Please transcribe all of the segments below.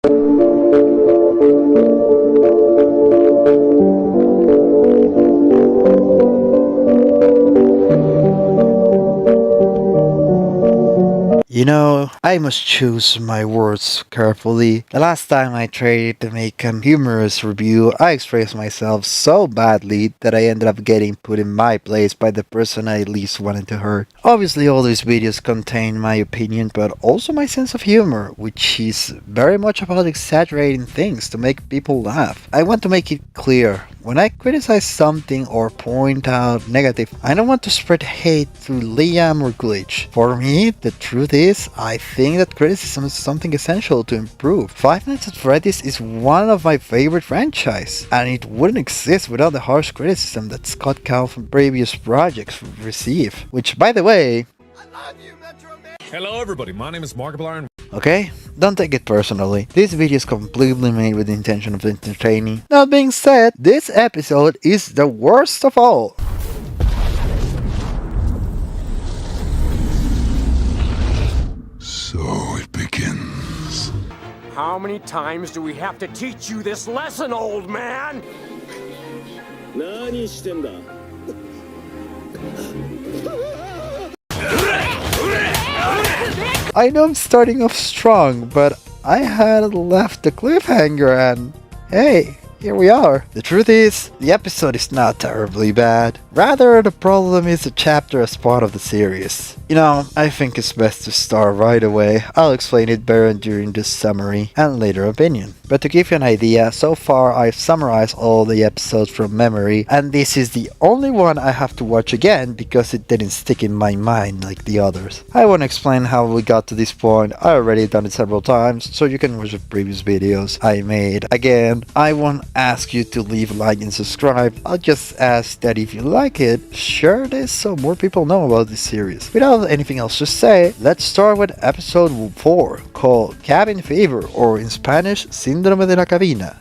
You know, I must choose my words carefully. The last time I tried to make a humorous review, I expressed myself so badly that I ended up getting put in my place by the person I least wanted to hurt. Obviously, all these videos contain my opinion, but also my sense of humor, which is very much about exaggerating things to make people laugh. I want to make it clear. When I criticize something or point out negative, I don't want to spread hate through Liam or Glitch. For me, the truth is, I think that criticism is something essential to improve. Five Nights at Freddy's is one of my favorite franchise, and it wouldn't exist without the harsh criticism that Scott Cow from previous projects receive. Which, by the way, hello everybody, my name is Markiplier. Okay, don't take it personally. This video is completely made with the intention of entertaining. That being said, this episode is the worst of all. So it begins. How many times do we have to teach you this lesson, old man? 何してんだ I know I'm starting off strong, but I had left the cliffhanger and hey, here we are. The truth is, the episode is not terribly bad. Rather, the problem is the chapter as part of the series. You know, I think it's best to start right away. I'll explain it better during this summary and later opinion. But to give you an idea, so far I've summarized all the episodes from memory, and this is the only one I have to watch again because it didn't stick in my mind like the others. I won't explain how we got to this point. I already done it several times, so you can watch the previous videos I made. Again, I won't ask you to leave a like and subscribe. I'll just ask that if you like it, share this so more people know about this series. Without anything else to say, let's start with episode 4, called Cabin Fever, or in Spanish, Síndrome de la Cabina.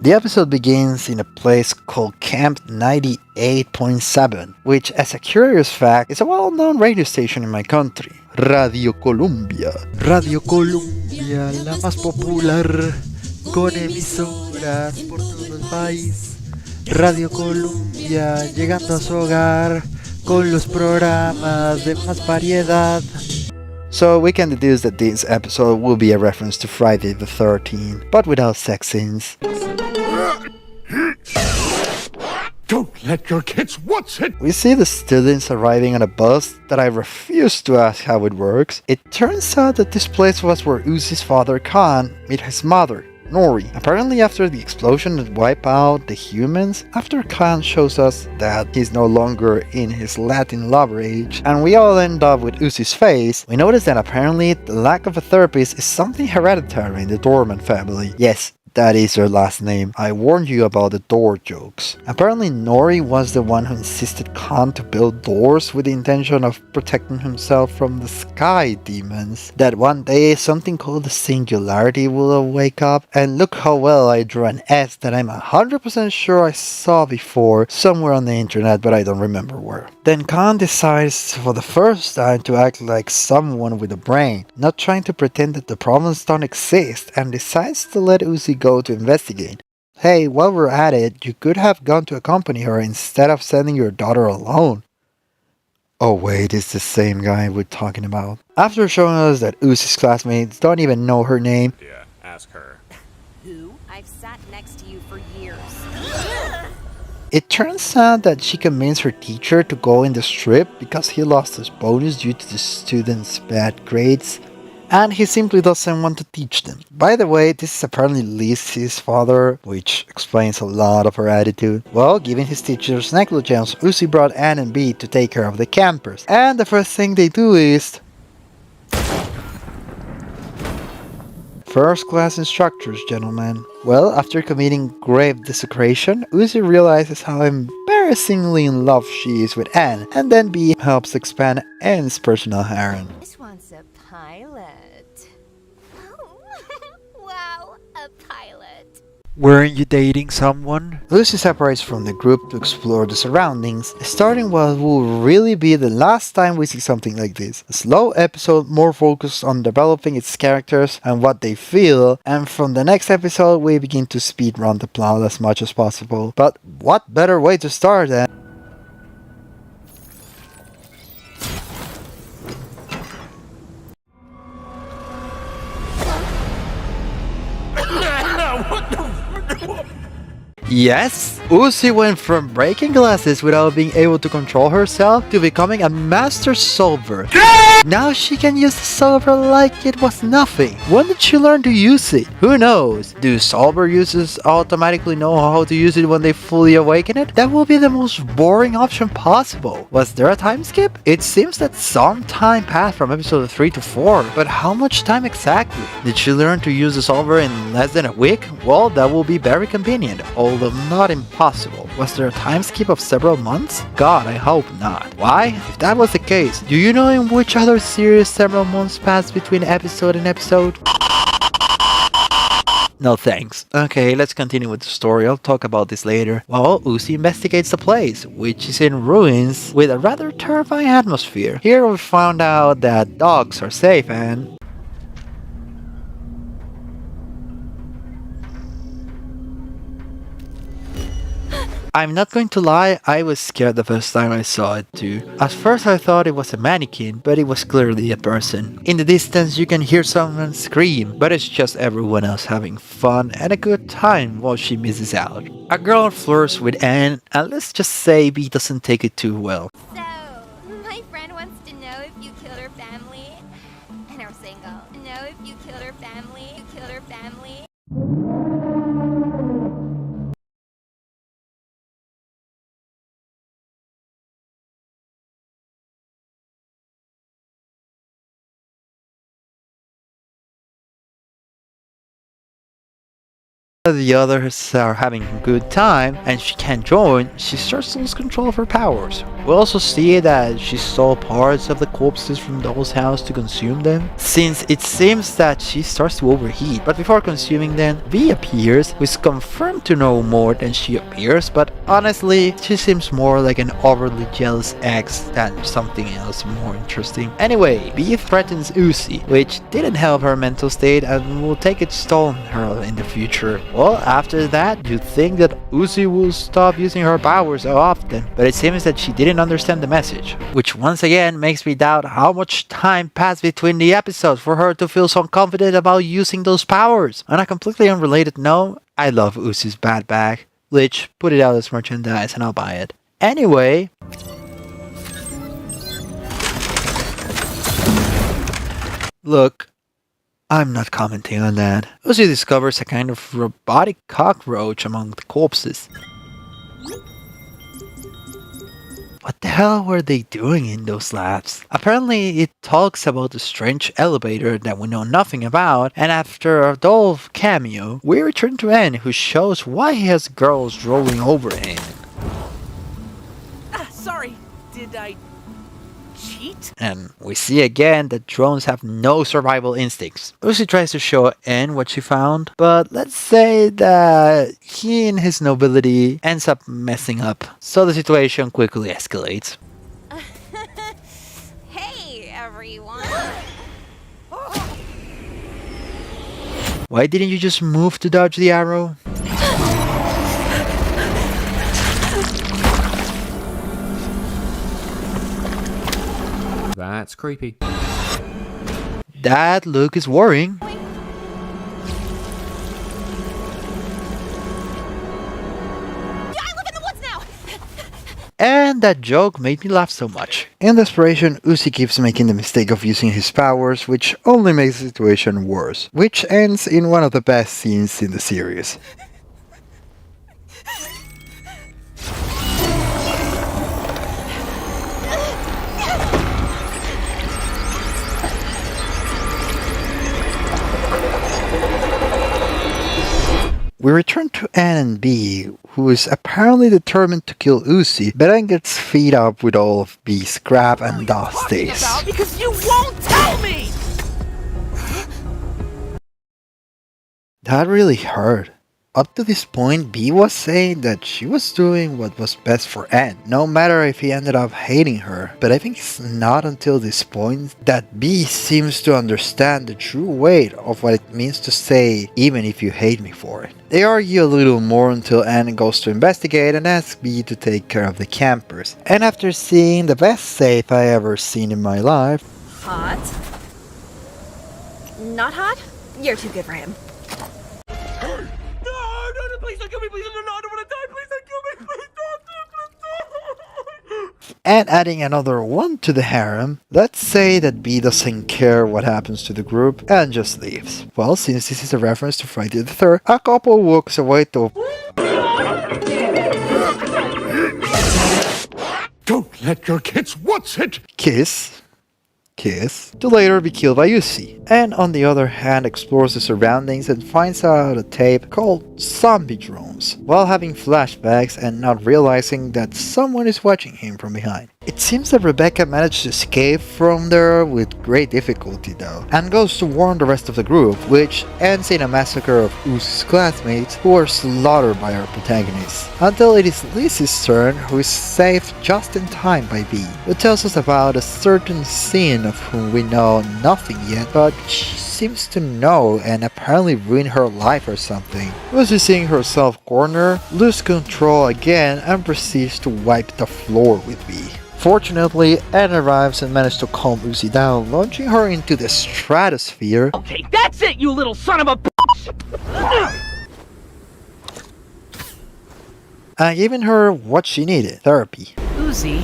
The episode begins in a place called Camp 98.7, which, as a curious fact, is a well-known radio station in my country. Radio Colombia. Radio Colombia, la más popular, con emisoras por todo el país. Radio Colombia, llegando a su hogar, con los programas de más variedad. So we can deduce that this episode will be a reference to Friday the 13th, but without sex scenes. Don't let your kids watch it! We see the students arriving on a bus that I refuse to ask how it works. It turns out that this place was where Uzi's father Khan met his mother, Nori. Apparently after the explosion that wiped out the humans, after Khan shows us that he's no longer in his Latin lover age, and we all end up with Uzi's face, we notice that apparently the lack of a therapist is something hereditary in the Dorman family. Yes, that is her last name. I warned you about the door jokes. Apparently Nori was the one who insisted Khan to build doors with the intention of protecting himself from the sky demons. That one day something called the singularity will wake up, and look how well I drew an S that I'm 100% sure I saw before somewhere on the internet, but I don't remember where. Then Khan decides for the first time to act like someone with a brain, not trying to pretend that the problems don't exist, and decides to let Uzi go to investigate. Hey, while we're at it, you could have gone to accompany her instead of sending your daughter alone. Oh wait, it's the same guy we're talking about. After showing us that Uzi's classmates don't even know her name. Yeah, ask her. Who? I've sat next to you for years. It turns out that she convinced her teacher to go in the strip because he lost his bonus due to the students' bad grades, and he simply doesn't want to teach them. By the way, this is apparently Lizzie's father, which explains a lot of her attitude. Well, given his teacher's negligence, Uzi brought Anne and B to take care of the campers, and the first thing they do is first class instructors, gentlemen. Well, after committing grave desecration, Uzi realizes how embarrassingly in love she is with Anne, and then B helps expand Anne's personal harem. This one's a pilot. Oh, wow, a pilot. Weren't you dating someone? Lucy separates from the group to explore the surroundings, starting what will really be the last time we see something like this. A slow episode more focused on developing its characters and what they feel, and from the next episode we begin to speedrun the plot as much as possible. But what better way to start than yes? Uzi went from breaking glasses without being able to control herself to becoming a master solver. Now she can use the solver like it was nothing. When did she learn to use it? Who knows? Do solver users automatically know how to use it when they fully awaken it? That will be the most boring option possible. Was there a time skip? It seems that some time passed from episode 3 to 4, but how much time exactly? Did she learn to use the solver in less than a week? Well, that will be very convenient, although not impossible. Was there a time skip of several months? God, I hope not. Why? If that was the case, do you know in which other series several months passed between episode and episode? No thanks. Okay, let's continue with the story. I'll talk about this later. Well, Uzi investigates the place, which is in ruins with a rather terrifying atmosphere. Here we found out that dogs are safe and I'm not going to lie, I was scared the first time I saw it too. At first I thought it was a mannequin, but it was clearly a person. In the distance you can hear someone scream, but it's just everyone else having fun and a good time while she misses out. A girl flirts with Anne, and let's just say B doesn't take it too well. So, my friend wants to know if you killed her family and are single. Know if you killed her family, you killed her family. The others are having a good time and she can't join, she starts to lose control of her powers. We also see that she stole parts of the corpses from Doll's house to consume them, since it seems that she starts to overheat. But before consuming them, V appears, who is confirmed to know more than she appears, but honestly, she seems more like an overly jealous ex than something else more interesting. Anyway, V threatens Uzi, which didn't help her mental state and will take its toll on her in the future. Well, after that, you'd think that Uzi will stop using her powers so often, but it seems that she didn't understand the message, which once again makes me doubt how much time passed between the episodes for her to feel so confident about using those powers. On a completely unrelated note, I love Uzi's bad bag. Lich, put it out as merchandise and I'll buy it. Anyway, look, I'm not commenting on that. Uzi discovers a kind of robotic cockroach among the corpses. What the hell were they doing in those labs? Apparently it talks about the strange elevator that we know nothing about, and after a dull cameo, we return to N, who shows why he has girls drooling over him. Sorry, did I cheat? And we see again that drones have no survival instincts. Uzi tries to show N what she found, but let's say that he in his nobility ends up messing up. So the situation quickly escalates. Hey, everyone. Why didn't you just move to dodge the arrow? That's creepy. That look is worrying. Yeah, I live in the woods now. And that joke made me laugh so much. In desperation, Uzi keeps making the mistake of using his powers, which only makes the situation worse, which ends in one of the best scenes in the series. We return to Anne and B, who is apparently determined to kill Uzi, but then gets fed up with all of B's scrap and dusties. Because you won't tell me! That really hurt. Up to this point, B was saying that she was doing what was best for N, no matter if he ended up hating her. But I think it's not until this point that B seems to understand the true weight of what it means to say, even if you hate me for it. They argue a little more until N goes to investigate and asks B to take care of the campers. And after seeing the best safe I ever seen in my life, Hot? Not hot? You're too good for him. Please don't kill me, please don't, no, I don't want to die, please don't kill me, please don't. and adding another one to the harem, let's say that B doesn't care what happens to the group and just leaves. Well, since this is a reference to Friday the 3rd, a couple walks away to Don't let your kids what's it? kiss, to later be killed by Uzi, and on the other hand explores the surroundings and finds out a tape called Zombie Drones, while having flashbacks and not realizing that someone is watching him from behind. It seems that Rebecca managed to escape from there with great difficulty though, and goes to warn the rest of the group, which ends in a massacre of Uzi's classmates who are slaughtered by our protagonist, until it is Lizzie's turn, who is saved just in time by B, who tells us about a certain Sin of whom we know nothing yet, but she seems to know and apparently ruin her life or something. Uzi, seeing herself cornered, loses control again and proceeds to wipe the floor with B. Fortunately, Anne arrives and manages to calm Uzi down, launching her into the stratosphere. Okay, that's it, you little son of a bitch! And giving her what she needed, therapy. Uzi,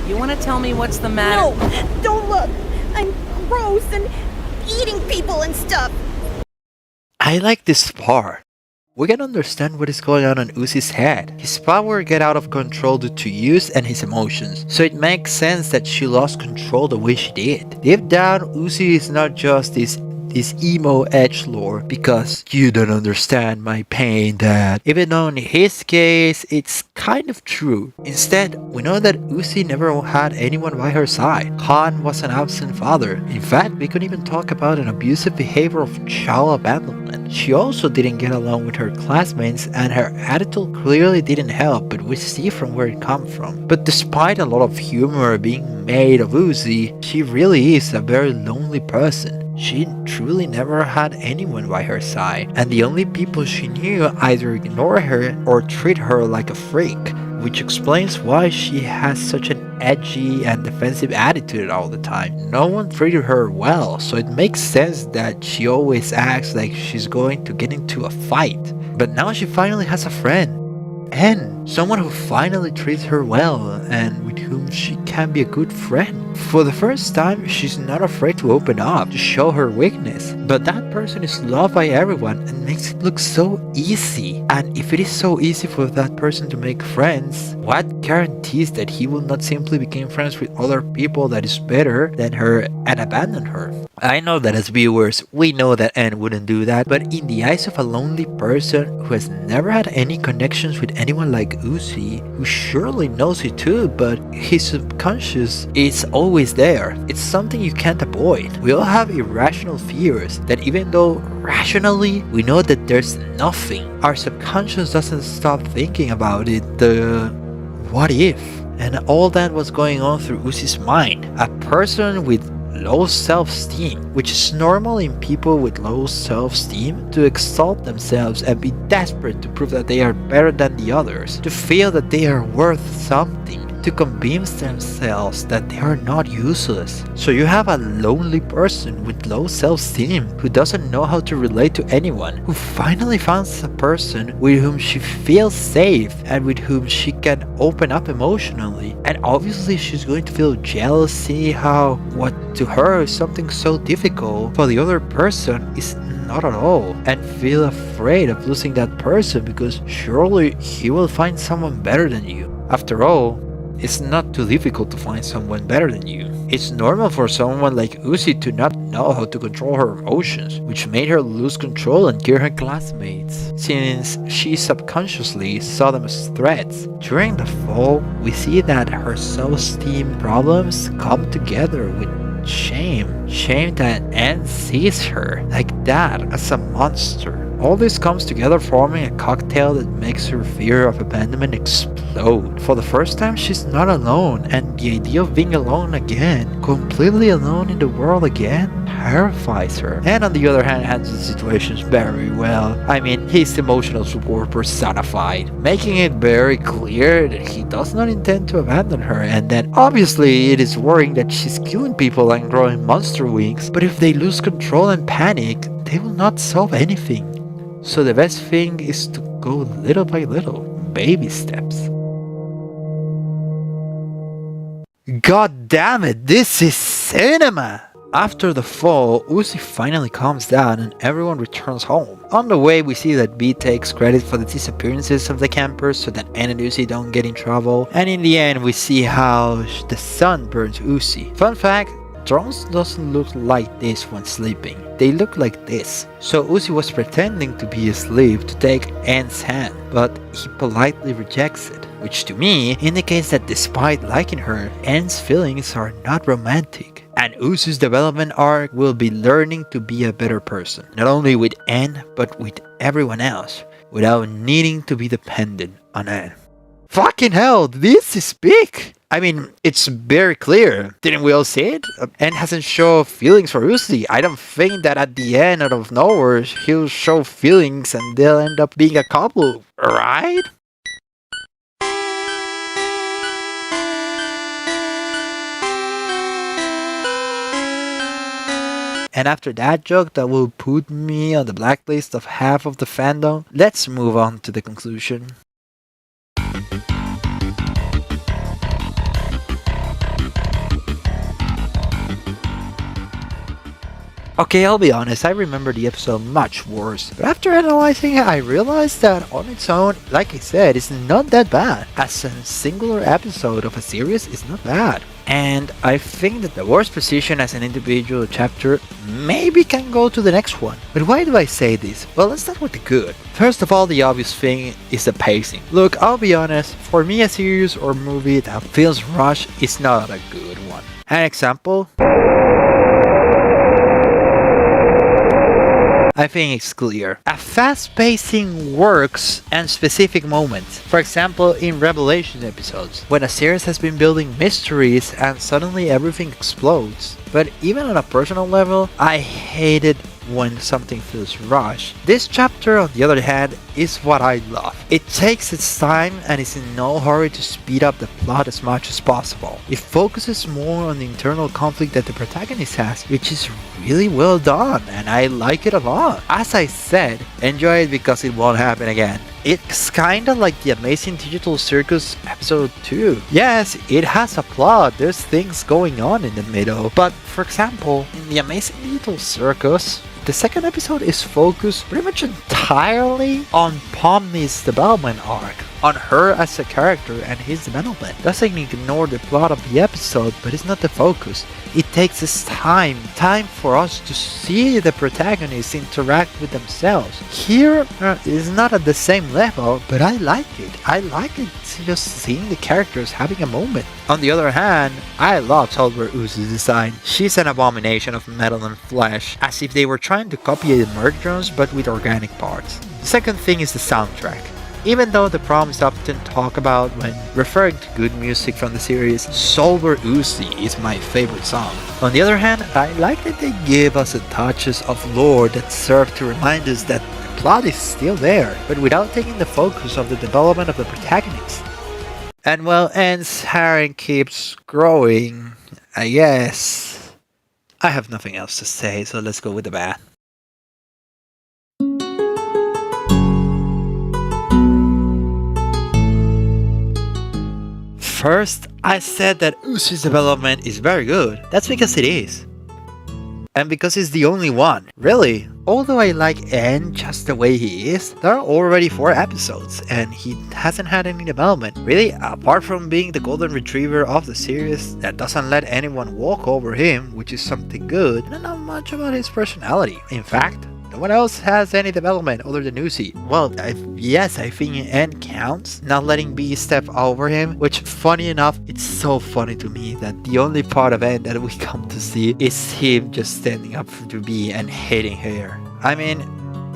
you want to tell me what's the matter? No! Don't look! I'm gross and eating people and stuff! I like this part. We can understand what is going on in Uzi's head. His power get out of control due to use and his emotions, so it makes sense that she lost control the way she did. Deep down, Uzi is not just this emo edgelord because you don't understand my pain, Dad. Even though in his case, it's kind of true. Instead, we know that Uzi never had anyone by her side. Han was an absent father. In fact, we could even talk about an abusive behavior of child abandonment. She also didn't get along with her classmates and her attitude clearly didn't help, but we see from where it comes from. But despite a lot of humor being made of Uzi, she really is a very lonely person. She truly never had anyone by her side, and the only people she knew either ignore her or treat her like a freak, which explains why she has such an edgy and defensive attitude all the time. No one treated her well, so it makes sense that she always acts like she's going to get into a fight. But now she finally has a friend, and someone who finally treats her well and with whom she can be a good friend. For the first time, she's not afraid to open up, to show her weakness. But that person is loved by everyone and makes it look so easy. And if it is so easy for that person to make friends, what guarantees that he will not simply become friends with other people that is better than her and abandon her? I know that as viewers, we know that Anne wouldn't do that, but in the eyes of a lonely person who has never had any connections with anyone like Uzi, who surely knows it too, but his subconscious is always there. It's something you can't avoid. We all have irrational fears that even though rationally we know that there's nothing, our subconscious doesn't stop thinking about it. The what if? And all that was going on through Uzi's mind. A person with low self-esteem, which is normal in people with low self-esteem, to exalt themselves and be desperate to prove that they are better than the others, to feel that they are worth something, to convince themselves that they are not useless. So you have a lonely person with low self-esteem who doesn't know how to relate to anyone, who finally finds a person with whom she feels safe and with whom she can open up emotionally. And obviously she's going to feel jealous, see how what to her is something so difficult for the other person is not at all, and feel afraid of losing that person because surely he will find someone better than you. After all, it's not too difficult to find someone better than you. It's normal for someone like Uzi to not know how to control her emotions, which made her lose control and kill her classmates, since she subconsciously saw them as threats. During the fall, we see that her self-esteem problems come together with shame that Anne sees her like that as a monster. All this comes together forming a cocktail that makes her fear of abandonment explode. For the first time, she's not alone, and the idea of being alone again, completely alone in the world again, terrifies her. And on the other hand, handles the situations very well. I mean, he's emotional support personified, making it very clear that he does not intend to abandon her, and that obviously it is worrying that she's killing people and growing monster wings, but if they lose control and panic, they will not solve anything. So the best thing is to go little by little, baby steps. God damn it, this is cinema! After the fall, Uzi finally calms down and everyone returns home. On the way, we see that B takes credit for the disappearances of the campers so that Ann and Uzi don't get in trouble. And in the end, we see how the sun burns Uzi. Fun fact, drones doesn't look like this when sleeping. They look like this. So Uzi was pretending to be asleep to take Ann's hand, but he politely rejects it, which to me indicates that despite liking her, Ann's feelings are not romantic. And Uzi's development arc will be learning to be a better person, not only with Ann, but with everyone else, without needing to be dependent on Ann. Fucking hell, this is big! I mean, it's very clear. Didn't we all see it? Ann hasn't shown feelings for Uzi. I don't think that at the end, out of nowhere, he'll show feelings and they'll end up being a couple, right? And after that joke that will put me on the blacklist of half of the fandom, let's move on to the conclusion. Okay, I'll be honest, I remember the episode much worse, but after analyzing it, I realized that on its own, like I said, it's not that bad. As a singular episode of a series, it's not bad. And I think that the worst position as an individual chapter maybe can go to the next one. But why do I say this? Well, let's start with the good. First of all, the obvious thing is the pacing. Look, I'll be honest, for me a series or movie that feels rushed is not a good one. An example? I think it's clear. A fast pacing works in specific moments. For example, in Revelation episodes, when a series has been building mysteries and suddenly everything explodes. But even on a personal level, I hate it when something feels rushed. This chapter, on the other hand, is what I love. It takes its time and is in no hurry to speed up the plot as much as possible. It focuses more on the internal conflict that the protagonist has, which is really well done, and I like it a lot. As I said, enjoy it because it won't happen again. It's kinda like the Amazing Digital Circus episode 2. Yes, it has a plot, there's things going on in the middle, but for example, in the Amazing Digital Circus, the second episode is focused pretty much entirely on Pomni's development arc, on her as a character and his development. Doesn't ignore the plot of the episode, but it's not the focus. It takes its time for us to see the protagonists interact with themselves. Here, it's not at the same level, but I like it. I like it just seeing the characters having a moment. On the other hand, I love Tolbert Uzi's design. She's an abomination of metal and flesh, as if they were trying to copy the merge drones but with organic parts. The second thing is the soundtrack. Even though the problem is often talked about when referring to good music from the series, Solver Uzi is my favorite song. On the other hand, I like that they give us the touches of lore that serve to remind us that the plot is still there, but without taking the focus of the development of the protagonist. And well, Ann's harem keeps growing, I guess. I have nothing else to say, so let's go with the bad. First, I said that Uzi's development is very good. That's because it is. And because he's the only one. Really, although I like Ann just the way he is, there are already 4 episodes and he hasn't had any development. Really, apart from being the golden retriever of the series that doesn't let anyone walk over him, which is something good, and not much about his personality. In fact, no one else has any development other than Uzi. Well, yes, I think Ann counts, not letting B step over him, which funny enough, it's so funny to me that the only part of Ann that we come to see is him just standing up to B and hating her. I mean,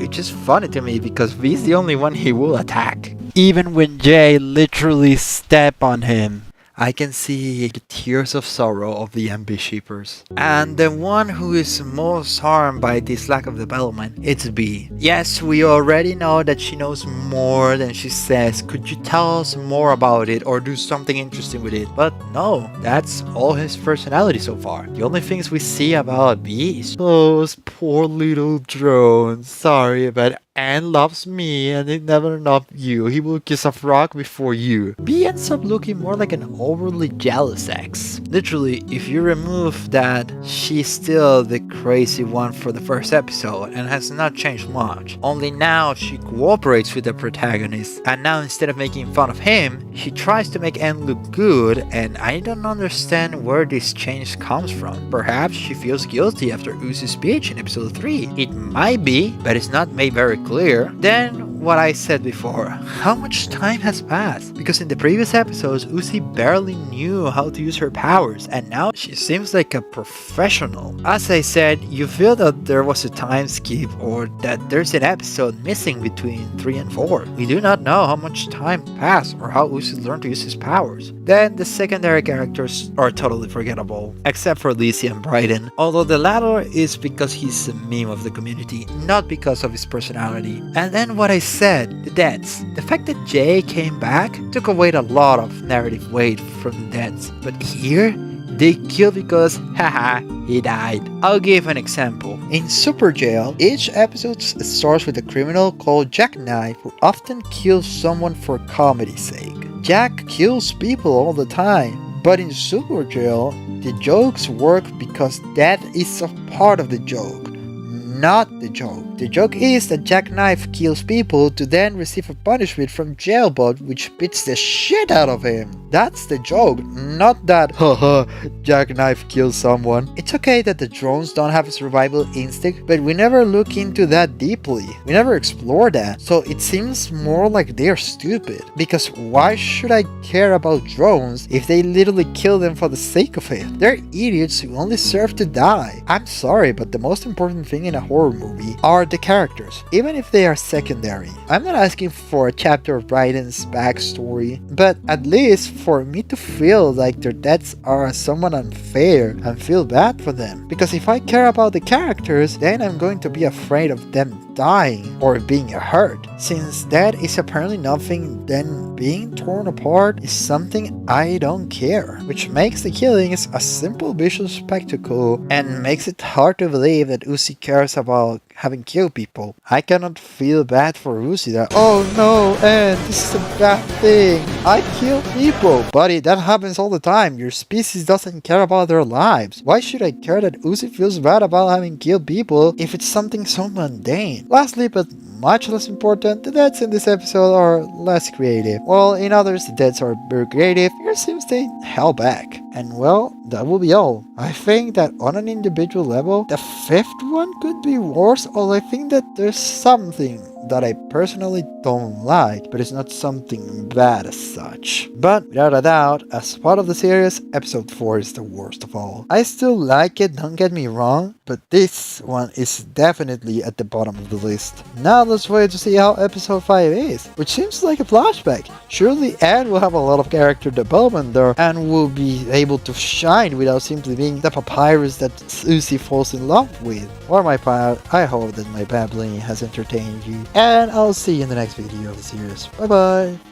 which is funny to me because V's the only one he will attack. Even when Jay literally step on him, I can see the tears of sorrow of the MB shippers. And the one who is most harmed by this lack of development, it's B. Yes, we already know that she knows more than she says. Could you tell us more about it or do something interesting with it? But no, that's all his personality so far. The only things we see about B is those poor little drones. Sorry, but Anne loves me and he never loved you. He will kiss a frog before you. B ends up looking more like an overly jealous ex. Literally, if you remove that, she's still the crazy one for the first episode and has not changed much. Only now she cooperates with the protagonist, and now instead of making fun of him, she tries to make Anne look good, and I don't understand where this change comes from. Perhaps she feels guilty after Uzi's speech in episode 3. It might be, but it's not made very clear. Then what I said before, how much time has passed? Because in the previous episodes, Uzi barely knew how to use her powers, and now she seems like a professional. As I said, you feel that there was a time skip or that there's an episode missing between 3 and 4. We do not know how much time passed or how Uzi learned to use his powers. Then the secondary characters are totally forgettable, except for Lizzie and Bryden, although the latter is because he's a meme of the community, not because of his personality. And then what I said, the deaths. The fact that Jay came back took away a lot of narrative weight from the deaths, but here they kill because haha, he died. I'll give an example. In Super Jail, each episode starts with a criminal called Jackknife who often kills someone for comedy's sake. Jack kills people all the time, but in Super Jail, the jokes work because that is a part of the joke, not the joke. The joke is that Jackknife kills people to then receive a punishment from Jailbot which beats the shit out of him. That's the joke, not that haha, Jackknife kills someone. It's okay that the drones don't have a survival instinct, but we never look into that deeply. We never explore that. So it seems more like they're stupid. Because why should I care about drones if they literally kill them for the sake of it? They're idiots who only serve to die. I'm sorry, but the most important thing in a horror movie are the characters, even if they are secondary. I'm not asking for a chapter of Bryden's backstory, but at least for me to feel like their deaths are somewhat unfair and feel bad for them. Because if I care about the characters, then I'm going to be afraid of them dying or being hurt. Since that is apparently nothing, then being torn apart is something I don't care, which makes the killings a simple visual spectacle and makes it hard to believe that Uzi cares about having killed people. I cannot feel bad for Uzi that, oh no, and this is a bad thing. I kill people. Buddy, that happens all the time. Your species doesn't care about their lives. Why should I care that Uzi feels bad about having killed people if it's something so mundane? Lastly, but much less important, the deaths in this episode are less creative. While in others the deaths are very creative, here seems they held back. And well, that will be all. I think that on an individual level, the fifth one could be worse, although I think that there's something that I personally don't like, but it's not something bad as such. But without a doubt, as part of the series, episode 4 is the worst of all. I still like it, don't get me wrong, but this one is definitely at the bottom of the list. Now let's wait to see how episode 5 is, which seems like a flashback. Surely Anne will have a lot of character development there and will be able to shine without simply being the papyrus that Uzi falls in love with. For my part, I hope that my babbling has entertained you, and I'll see you in the next video of the series. Bye bye!